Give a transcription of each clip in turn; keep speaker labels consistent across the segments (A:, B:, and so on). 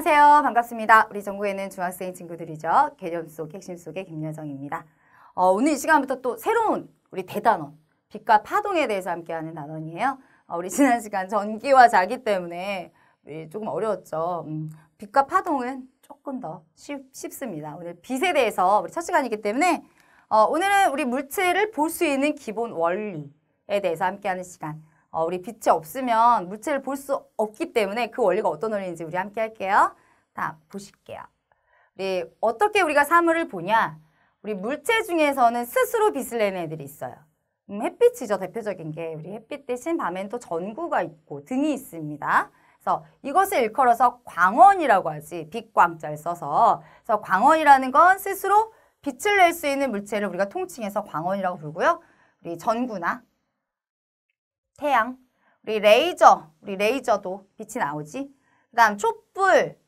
A: 안녕하세요. 반갑습니다. 우리 전국에는 중학생 친구들이죠. 개념 속 핵심 속의 김여정입니다. 오늘 이 시간부터 또 새로운 우리 대단원, 빛과 파동에 대해서 함께하는 단원이에요. 우리 지난 시간 전기와 자기 때문에 조금 어려웠죠. 빛과 파동은 조금 더 쉽습니다. 오늘 빛에 대해서 우리 첫 시간이기 때문에 오늘은 우리 물체를 볼 수 있는 기본 원리에 대해서 함께하는 시간. 우리 빛이 없으면 물체를 볼 수 없기 때문에 그 원리가 어떤 원리인지 우리 함께 할게요. 다 보실게요. 어떻게 우리가 사물을 보냐? 우리 물체 중에서는 스스로 빛을 내는 애들이 있어요. 햇빛이죠. 대표적인 게 우리 햇빛 대신 밤엔 또 전구가 있고 등이 있습니다. 그래서 이것을 일컬어서 광원이라고 하지. 빛광자를 써서. 그래서 광원이라는 건 스스로 빛을 낼 수 있는 물체를 우리가 통칭해서 광원이라고 부르고요. 우리 전구나 태양, 우리 레이저도 빛이 나오지. 그 다음 촛불,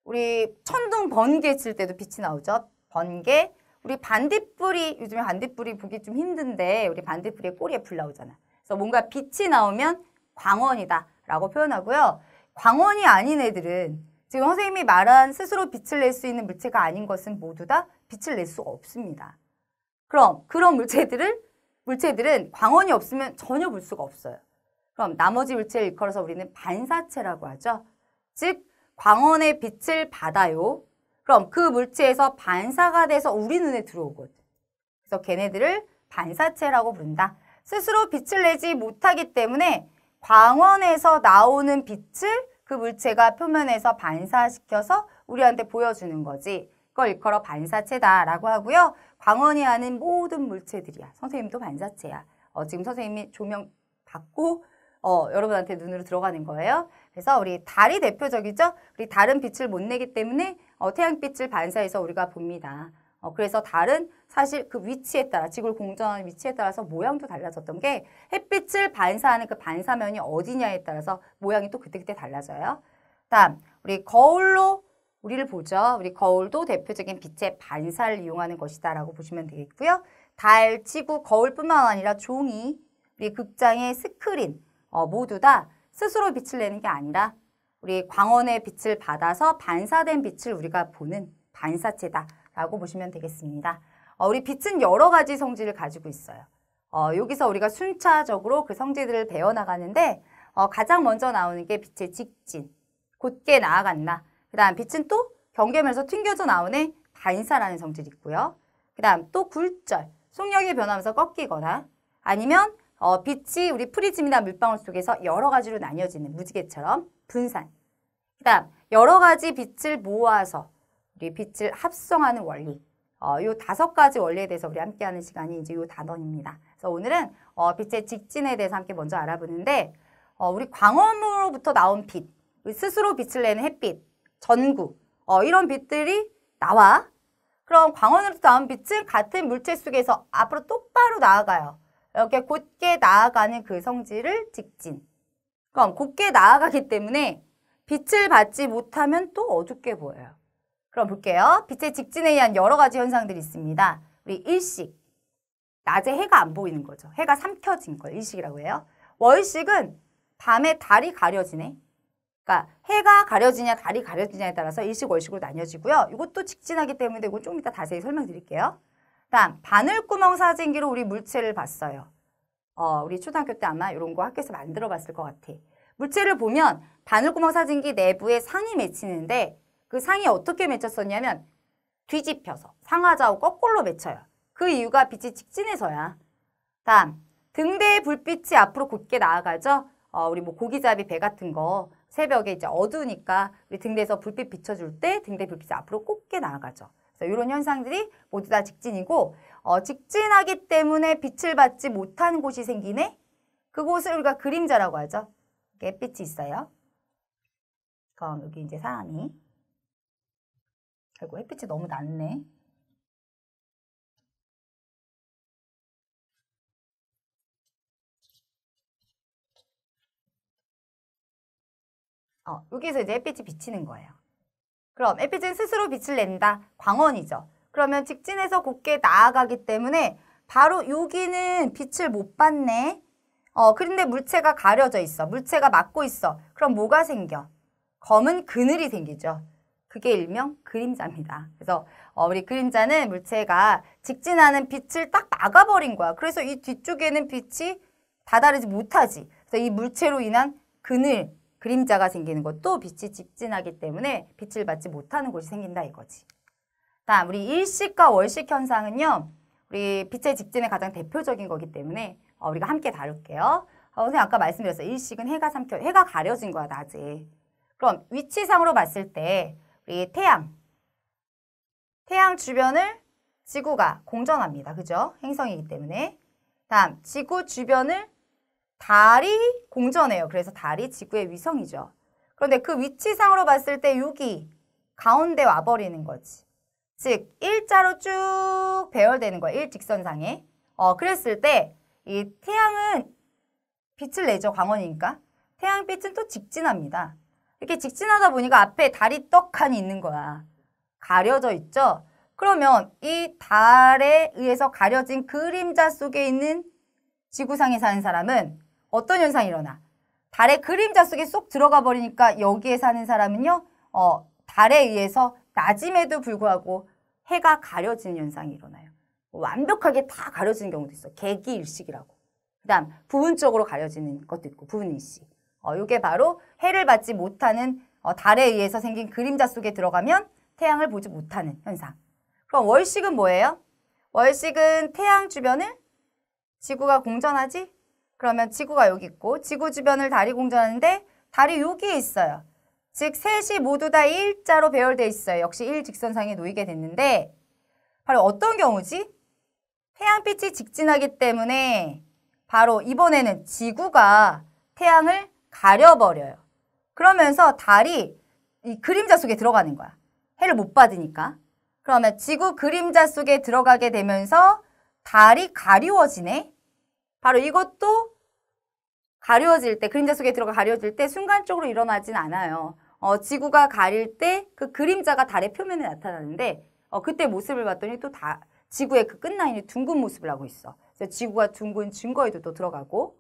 A: 우리 천둥 번개 칠 때도 빛이 나오죠. 번개, 우리 반딧불이, 요즘에 반딧불이 보기 좀 힘든데 우리 반딧불의 꼬리에 불 나오잖아. 그래서 뭔가 빛이 나오면 광원이다 라고 표현하고요. 광원이 아닌 애들은 지금 선생님이 말한 스스로 빛을 낼 수 있는 물체가 아닌 것은 모두 다 빛을 낼 수가 없습니다. 그럼 그런 물체들은 광원이 없으면 전혀 볼 수가 없어요. 그럼 나머지 물체를 일컬어서 우리는 반사체라고 하죠. 즉 광원의 빛을 받아요. 그럼 그 물체에서 반사가 돼서 우리 눈에 들어오거든. 그래서 걔네들을 반사체라고 부른다. 스스로 빛을 내지 못하기 때문에 광원에서 나오는 빛을 그 물체가 표면에서 반사시켜서 우리한테 보여주는 거지. 그걸 일컬어 반사체다라고 하고요. 광원이 아닌 모든 물체들이야. 선생님도 반사체야. 지금 선생님이 조명 받고 여러분한테 눈으로 들어가는 거예요. 그래서 우리 달이 대표적이죠. 우리 달은 빛을 못 내기 때문에 태양빛을 반사해서 우리가 봅니다. 그래서 달은 사실 그 위치에 따라 지구를 공전하는 위치에 따라서 모양도 달라졌던 게 햇빛을 반사하는 그 반사면이 어디냐에 따라서 모양이 또 그때그때 달라져요. 다음 우리 거울로 우리를 보죠. 우리 거울도 대표적인 빛의 반사를 이용하는 것이다 라고 보시면 되겠고요. 달, 지구, 거울뿐만 아니라 종이, 우리 극장의 스크린 모두 다 스스로 빛을 내는 게 아니라 우리 광원의 빛을 받아서 반사된 빛을 우리가 보는 반사체다 라고 보시면 되겠습니다. 우리 빛은 여러 가지 성질을 가지고 있어요. 여기서 우리가 순차적으로 그 성질들을 배워나가는데 가장 먼저 나오는 게 빛의 직진, 곧게 나아간다. 그 다음 빛은 또 경계면에서 튕겨져 나오는 반사라는 성질이 있고요. 그 다음 또 굴절, 속력이 변하면서 꺾이거나 아니면 빛이 우리 프리즘이나 물방울 속에서 여러 가지로 나뉘어지는 무지개처럼 분산. 그 다음 여러 가지 빛을 모아서 우리 빛을 합성하는 원리. 요 5가지 원리에 대해서 우리 함께하는 시간이 이제 요 단원입니다. 그래서 오늘은 빛의 직진에 대해서 함께 먼저 알아보는데 우리 광원으로부터 나온 빛, 스스로 빛을 내는 햇빛, 전구 이런 빛들이 나와. 그럼 광원으로부터 나온 빛은 같은 물체 속에서 앞으로 똑바로 나아가요. 이렇게 곧게 나아가는 그 성질을 직진. 그럼 곧게 나아가기 때문에 빛을 받지 못하면 또 어둡게 보여요. 그럼 볼게요. 빛의 직진에 의한 여러 가지 현상들이 있습니다. 우리 일식. 낮에 해가 안 보이는 거죠. 해가 삼켜진 걸 일식이라고 해요. 월식은 밤에 달이 가려지네. 그러니까 해가 가려지냐 달이 가려지냐에 따라서 일식 월식으로 나뉘어지고요. 이것도 직진하기 때문에 이건 좀 이따 자세히 설명드릴게요. 다음 바늘구멍 사진기로 우리 물체를 봤어요. 우리 초등학교 때 아마 이런 거 학교에서 만들어 봤을 것 같아. 물체를 보면 바늘구멍 사진기 내부에 상이 맺히는데 그 상이 어떻게 맺혔었냐면 뒤집혀서 상하좌우 거꾸로 맺혀요. 그 이유가 빛이 직진해서야. 다음 등대의 불빛이 앞으로 곧게 나아가죠. 우리 뭐 고기잡이 배 같은 거 새벽에 이제 어두우니까 우리 등대에서 불빛 비춰줄 때 등대 불빛이 앞으로 곱게 나아가죠. 그래서 이런 현상들이 모두 다 직진이고 직진하기 때문에 빛을 받지 못한 곳이 생기네. 그곳을 우리가 그림자라고 하죠. 햇빛이 있어요. 그럼 여기 이제 사람이 아이고 햇빛이 너무 낮네. 여기서 이제 햇빛이 비치는 거예요. 그럼 햇빛은 스스로 빛을 낸다. 광원이죠. 그러면 직진해서 곧게 나아가기 때문에 바로 여기는 빛을 못 받네. 그런데 물체가 가려져 있어. 물체가 막고 있어. 그럼 뭐가 생겨? 검은 그늘이 생기죠. 그게 일명 그림자입니다. 그래서 우리 그림자는 물체가 직진하는 빛을 딱 막아버린 거야. 그래서 이 뒤쪽에는 빛이 다다르지 못하지. 그래서 이 물체로 인한 그늘, 그림자가 생기는 것도 빛이 직진하기 때문에 빛을 받지 못하는 곳이 생긴다 이거지. 다음 우리 일식과 월식 현상은요. 우리 빛의 직진의 가장 대표적인 거기 때문에 우리가 함께 다룰게요. 선생님 아까 말씀드렸어요. 일식은 해가 가려진 거야 낮에. 그럼 위치상으로 봤을 때 우리 태양 주변을 지구가 공전합니다. 그죠? 행성이기 때문에. 다음 지구 주변을 달이 공전해요. 그래서 달이 지구의 위성이죠. 그런데 그 위치상으로 봤을 때 여기 가운데 와버리는 거지. 즉 일자로 쭉 배열되는 거야. 일직선상에. 그랬을 때 이 태양은 빛을 내죠. 광원이니까. 태양빛은 또 직진합니다. 이렇게 직진하다 보니까 앞에 달이 떡하니 있는 거야. 가려져 있죠. 그러면 이 달에 의해서 가려진 그림자 속에 있는 지구상에 사는 사람은 어떤 현상이 일어나? 달의 그림자 속에 쏙 들어가 버리니까 여기에 사는 사람은요. 달에 의해서 낮임에도 불구하고 해가 가려지는 현상이 일어나요. 완벽하게 다 가려지는 경우도 있어. 개기일식이라고. 그 다음 부분적으로 가려지는 것도 있고 부분일식. 이게 바로 해를 받지 못하는 달에 의해서 생긴 그림자 속에 들어가면 태양을 보지 못하는 현상. 그럼 월식은 뭐예요? 월식은 태양 주변을 지구가 공전하지? 그러면 지구가 여기 있고 지구 주변을 달이 공전하는데 달이 여기에 있어요. 즉 셋이 모두 다 일자로 배열되어 있어요. 역시 일직선상에 놓이게 됐는데 바로 어떤 경우지? 태양빛이 직진하기 때문에 바로 이번에는 지구가 태양을 가려버려요. 그러면서 달이 이 그림자 속에 들어가는 거야. 해를 못 받으니까. 그러면 지구 그림자 속에 들어가게 되면서 달이 가리워지네. 바로 이것도 가려워질 때, 그림자 속에 들어가 가려질 때 순간적으로 일어나진 않아요. 지구가 가릴 때 그 그림자가 달의 표면에 나타나는데 그때 모습을 봤더니 또 지구의 그 끝라인이 둥근 모습을 하고 있어. 그래서 지구가 둥근 증거에도 또 들어가고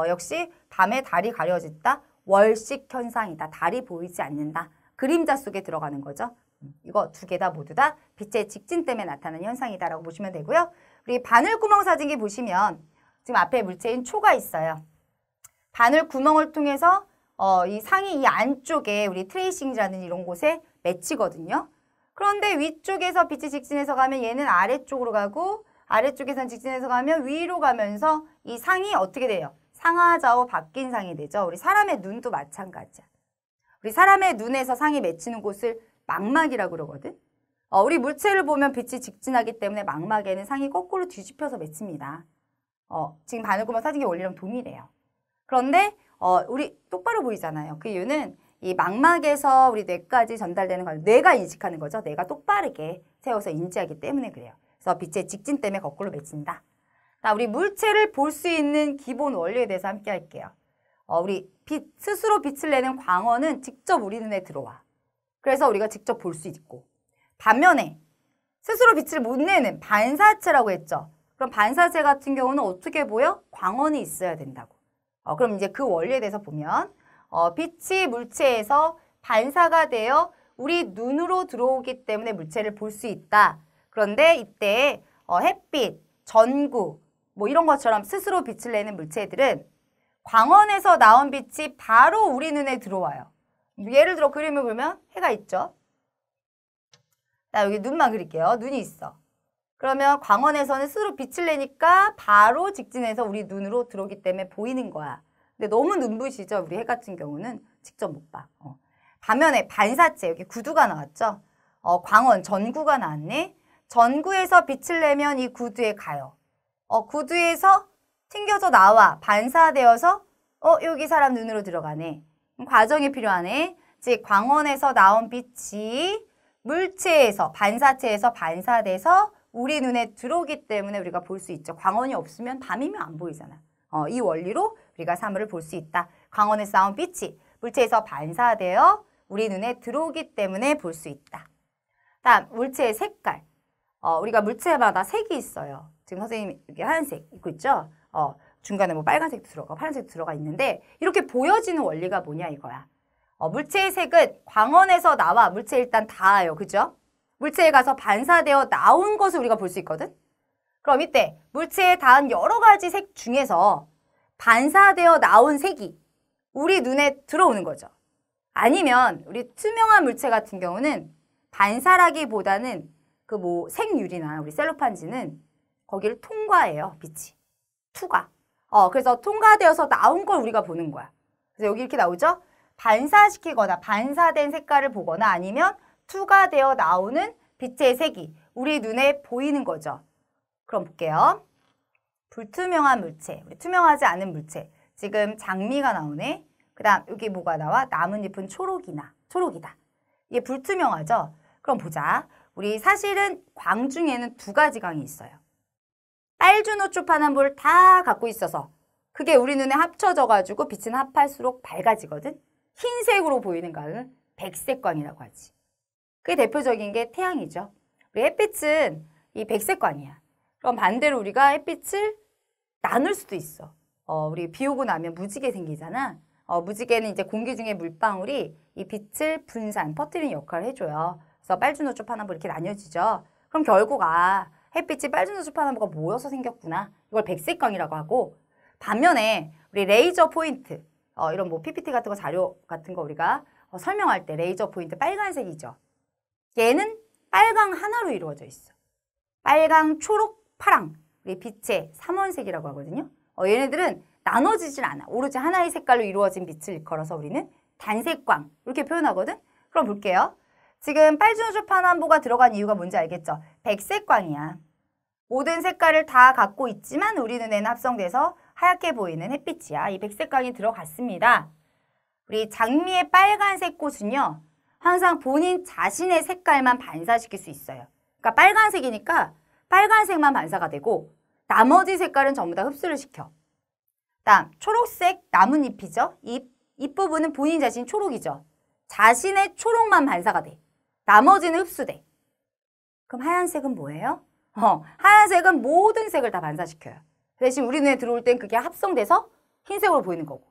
A: 역시 밤에 달이 가려졌다. 월식 현상이다. 달이 보이지 않는다. 그림자 속에 들어가는 거죠. 이거 두 개 다 모두 다 빛의 직진 때문에 나타나는 현상이다라고 보시면 되고요. 우리 바늘구멍 사진기 보시면 지금 앞에 물체인 초가 있어요. 바늘구멍을 통해서 이 상이 이 안쪽에 우리 트레이싱이라는 이런 곳에 맺히거든요. 그런데 위쪽에서 빛이 직진해서 가면 얘는 아래쪽으로 가고 아래쪽에서는 직진해서 가면 위로 가면서 이 상이 어떻게 돼요? 상하좌우 바뀐 상이 되죠. 우리 사람의 눈도 마찬가지야. 우리 사람의 눈에서 상이 맺히는 곳을 망막이라고 그러거든. 우리 물체를 보면 빛이 직진하기 때문에 망막에는 상이 거꾸로 뒤집혀서 맺힙니다. 지금 바늘구멍 사진기 원리랑 동일해요. 그런데 우리 똑바로 보이잖아요. 그 이유는 이 망막에서 우리 뇌까지 전달되는 걸 뇌가 인식하는 거죠. 뇌가 똑바르게 세워서 인지하기 때문에 그래요. 그래서 빛의 직진 때문에 거꾸로 맺힌다. 자, 우리 물체를 볼 수 있는 기본 원리에 대해서 함께 할게요. 우리 스스로 빛을 내는 광원은 직접 우리 눈에 들어와. 그래서 우리가 직접 볼 수 있고 반면에 스스로 빛을 못 내는 반사체라고 했죠. 그럼 반사체 같은 경우는 어떻게 보여? 광원이 있어야 된다고. 그럼 이제 그 원리에 대해서 보면 빛이 물체에서 반사가 되어 우리 눈으로 들어오기 때문에 물체를 볼 수 있다. 그런데 이때 햇빛, 전구 뭐 이런 것처럼 스스로 빛을 내는 물체들은 광원에서 나온 빛이 바로 우리 눈에 들어와요. 예를 들어 그림을 보면 해가 있죠. 자, 여기 눈만 그릴게요. 눈이 있어. 그러면 광원에서는 스스로 빛을 내니까 바로 직진해서 우리 눈으로 들어오기 때문에 보이는 거야. 근데 너무 눈부시죠? 우리 해 같은 경우는 직접 못 봐. 반면에 반사체, 여기 구두가 나왔죠? 광원, 전구가 나왔네. 전구에서 빛을 내면 이 구두에 가요. 구두에서 튕겨져 나와 반사되어서 여기 사람 눈으로 들어가네. 과정이 필요하네. 즉 광원에서 나온 빛이 물체에서 반사체에서 반사돼서 우리 눈에 들어오기 때문에 우리가 볼 수 있죠. 광원이 없으면 밤이면 안 보이잖아. 이 원리로 우리가 사물을 볼 수 있다. 광원에서 나온 빛이 물체에서 반사되어 우리 눈에 들어오기 때문에 볼 수 있다. 다음 물체의 색깔. 우리가 물체마다 색이 있어요. 지금 선생님이 이렇게 하얀색 입고 있죠? 중간에 뭐 빨간색도 들어가 파란색도 들어가 있는데 이렇게 보여지는 원리가 뭐냐 이거야. 물체의 색은 광원에서 나와 물체 일단 닿아요. 그죠? 물체에 가서 반사되어 나온 것을 우리가 볼 수 있거든? 그럼 이때 물체에 닿은 여러 가지 색 중에서 반사되어 나온 색이 우리 눈에 들어오는 거죠. 아니면 우리 투명한 물체 같은 경우는 반사라기보다는 그 뭐 생유리나 우리 셀로판지는 거기를 통과해요. 빛이. 투과. 그래서 통과되어서 나온 걸 우리가 보는 거야. 그래서 여기 이렇게 나오죠? 반사시키거나 반사된 색깔을 보거나 아니면 투과되어 나오는 빛의 색이 우리 눈에 보이는 거죠. 그럼 볼게요. 불투명한 물체, 우리 투명하지 않은 물체. 지금 장미가 나오네. 그 다음 여기 뭐가 나와? 나뭇잎은 초록이다. 이게 불투명하죠? 그럼 보자. 우리 사실은 광 중에는 두 가지 광이 있어요. 빨주노초파남보를 다 갖고 있어서 그게 우리 눈에 합쳐져가지고 빛은 합할수록 밝아지거든. 흰색으로 보이는 광은 백색광이라고 하지. 그게 대표적인 게 태양이죠. 우리 햇빛은 이 백색광이야. 그럼 반대로 우리가 햇빛을 나눌 수도 있어. 우리 비 오고 나면 무지개 생기잖아. 무지개는 이제 공기 중에 물방울이 이 빛을 퍼뜨리는 역할을 해줘요. 그래서 빨주노초 파남보 이렇게 나뉘어지죠. 그럼 결국 햇빛이 빨주노초 파남보가 모여서 생겼구나. 이걸 백색광이라고 하고 반면에 우리 레이저 포인트 이런 뭐 PPT 같은 거 자료 같은 거 우리가 설명할 때 레이저 포인트 빨간색이죠. 얘는 빨강 하나로 이루어져 있어. 빨강, 초록, 파랑 우리 빛의 삼원색이라고 하거든요. 얘네들은 나눠지질 않아. 오로지 하나의 색깔로 이루어진 빛을 일컬어서 우리는 단색광 이렇게 표현하거든. 그럼 볼게요. 지금 빨주노초 파남보가 들어간 이유가 뭔지 알겠죠? 백색광이야. 모든 색깔을 다 갖고 있지만 우리 눈에는 합성돼서 하얗게 보이는 햇빛이야. 이 백색광이 들어갔습니다. 우리 장미의 빨간색 꽃은요. 항상 본인 자신의 색깔만 반사시킬 수 있어요. 그러니까 빨간색이니까 빨간색만 반사가 되고 나머지 색깔은 전부 다 흡수를 시켜. 다음 초록색 나뭇잎이죠. 잎 부분은 본인 자신 초록이죠. 자신의 초록만 반사가 돼. 나머지는 흡수돼. 그럼 하얀색은 뭐예요? 하얀색은 모든 색을 다 반사시켜요. 대신 우리 눈에 들어올 땐 그게 합성돼서 흰색으로 보이는 거고.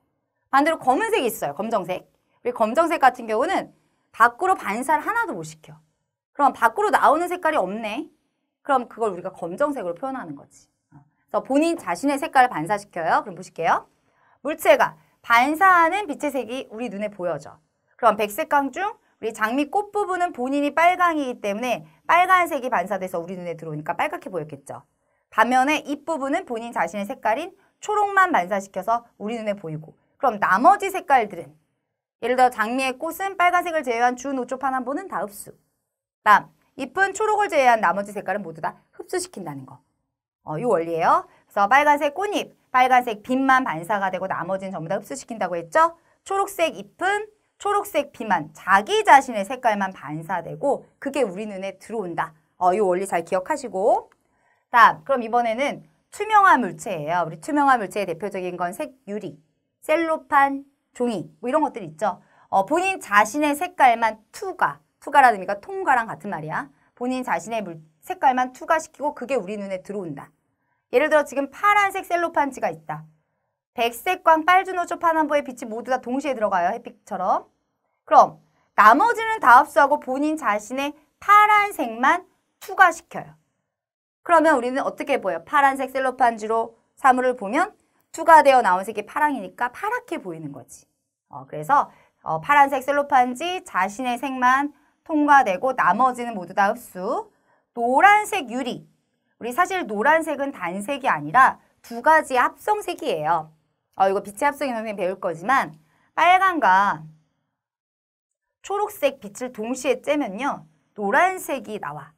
A: 반대로 검은색이 있어요. 검정색. 우리 검정색 같은 경우는 밖으로 반사를 하나도 못 시켜. 그럼 밖으로 나오는 색깔이 없네. 그럼 그걸 우리가 검정색으로 표현하는 거지. 그래서 본인 자신의 색깔을 반사시켜요. 그럼 보실게요. 물체가 반사하는 빛의 색이 우리 눈에 보여져. 그럼 백색광 중 우리 장미 꽃 부분은 본인이 빨강이기 때문에 빨간색이 반사돼서 우리 눈에 들어오니까 빨갛게 보였겠죠. 반면에 잎 부분은 본인 자신의 색깔인 초록만 반사시켜서 우리 눈에 보이고 그럼 나머지 색깔들은 예를 들어 장미의 꽃은 빨간색을 제외한 주 노초 파남보는 다 흡수. 다음 잎은 초록을 제외한 나머지 색깔은 모두 다 흡수시킨다는 거. 이 원리예요. 그래서 빨간색 꽃잎, 빨간색 빛만 반사가 되고 나머지는 전부 다 흡수시킨다고 했죠. 초록색 잎은 초록색 빛만 자기 자신의 색깔만 반사되고 그게 우리 눈에 들어온다. 이 원리 잘 기억하시고 다음 그럼 이번에는 투명한 물체예요. 우리 투명한 물체의 대표적인 건 색유리, 셀로판, 종이 뭐 이런 것들 있죠. 본인 자신의 색깔만 투과라는 의미가 통과랑 같은 말이야. 본인 자신의 색깔만 투과시키고 그게 우리 눈에 들어온다. 예를 들어 지금 파란색 셀로판지가 있다. 백색광, 빨주노초 파남보의 빛이 모두 다 동시에 들어가요. 햇빛처럼. 그럼 나머지는 다 흡수하고 본인 자신의 파란색만 투과시켜요. 그러면 우리는 어떻게 보여요? 파란색 셀로판지로 사물을 보면 투과되어 나온 색이 파랑이니까 파랗게 보이는 거지. 그래서 파란색 셀로판지 자신의 색만 통과되고 나머지는 모두 다 흡수. 노란색 유리. 우리 사실 노란색은 단색이 아니라 두 가지의 합성색이에요. 이거 빛의 합성이 선생님 배울 거지만 빨간과 초록색 빛을 동시에 쬐면요. 노란색이 나와.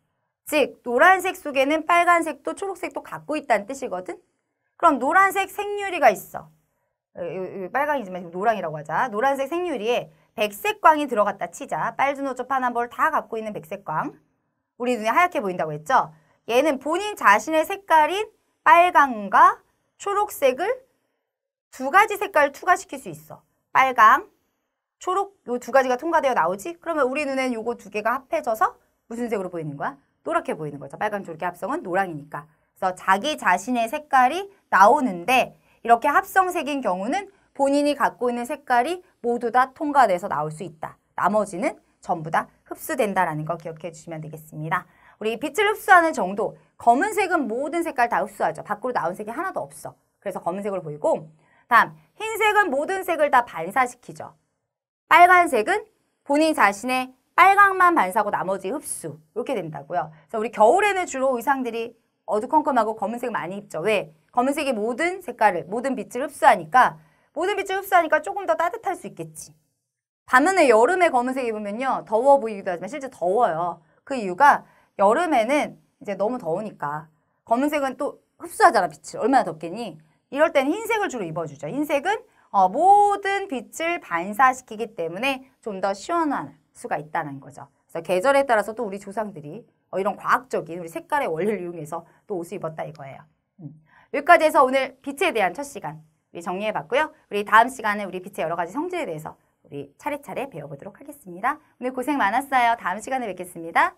A: 즉 노란색 속에는 빨간색도 초록색도 갖고 있다는 뜻이거든. 그럼 노란색 생유리가 있어. 빨강이지만 노랑이라고 하자. 노란색 생유리에 백색광이 들어갔다 치자. 빨주노초 파남보를 다 갖고 있는 백색광. 우리 눈에 하얗게 보인다고 했죠. 얘는 본인 자신의 색깔인 빨강과 초록색을 두 가지 색깔을 투과시킬 수 있어. 빨강, 초록 요 두 가지가 통과되어 나오지? 그러면 우리 눈에는 요거 두 개가 합해져서 무슨 색으로 보이는 거야? 노랗게 보이는 거죠. 빨강, 초록의 합성은 노랑이니까. 그래서 자기 자신의 색깔이 나오는데 이렇게 합성색인 경우는 본인이 갖고 있는 색깔이 모두 다 통과돼서 나올 수 있다. 나머지는 전부 다 흡수된다라는 거 기억해 주시면 되겠습니다. 우리 빛을 흡수하는 정도, 검은색은 모든 색깔 다 흡수하죠. 밖으로 나온 색이 하나도 없어. 그래서 검은색으로 보이고, 다음 흰색은 모든 색을 다 반사시키죠. 빨간색은 본인 자신의 빨강만 반사하고 나머지 흡수, 이렇게 된다고요. 그래서 우리 겨울에는 주로 의상들이 어두컴컴하고 검은색 많이 입죠. 왜? 검은색이 모든 색깔을, 모든 빛을 흡수하니까 조금 더 따뜻할 수 있겠지. 반면에 여름에 검은색 입으면요, 더워 보이기도 하지만 실제 더워요. 그 이유가 여름에는 이제 너무 더우니까 검은색은 또 흡수하잖아, 빛을. 얼마나 덥겠니? 이럴 때는 흰색을 주로 입어주죠. 흰색은 모든 빛을 반사시키기 때문에 좀 더 시원할 수가 있다는 거죠. 그래서 계절에 따라서 또 우리 조상들이 이런 과학적인 우리 색깔의 원리를 이용해서 또 옷을 입었다 이거예요. 여기까지 해서 오늘 빛에 대한 첫 시간 우리 정리해봤고요. 우리 다음 시간에 우리 빛의 여러 가지 성질에 대해서 우리 차례차례 배워보도록 하겠습니다. 오늘 고생 많았어요. 다음 시간에 뵙겠습니다.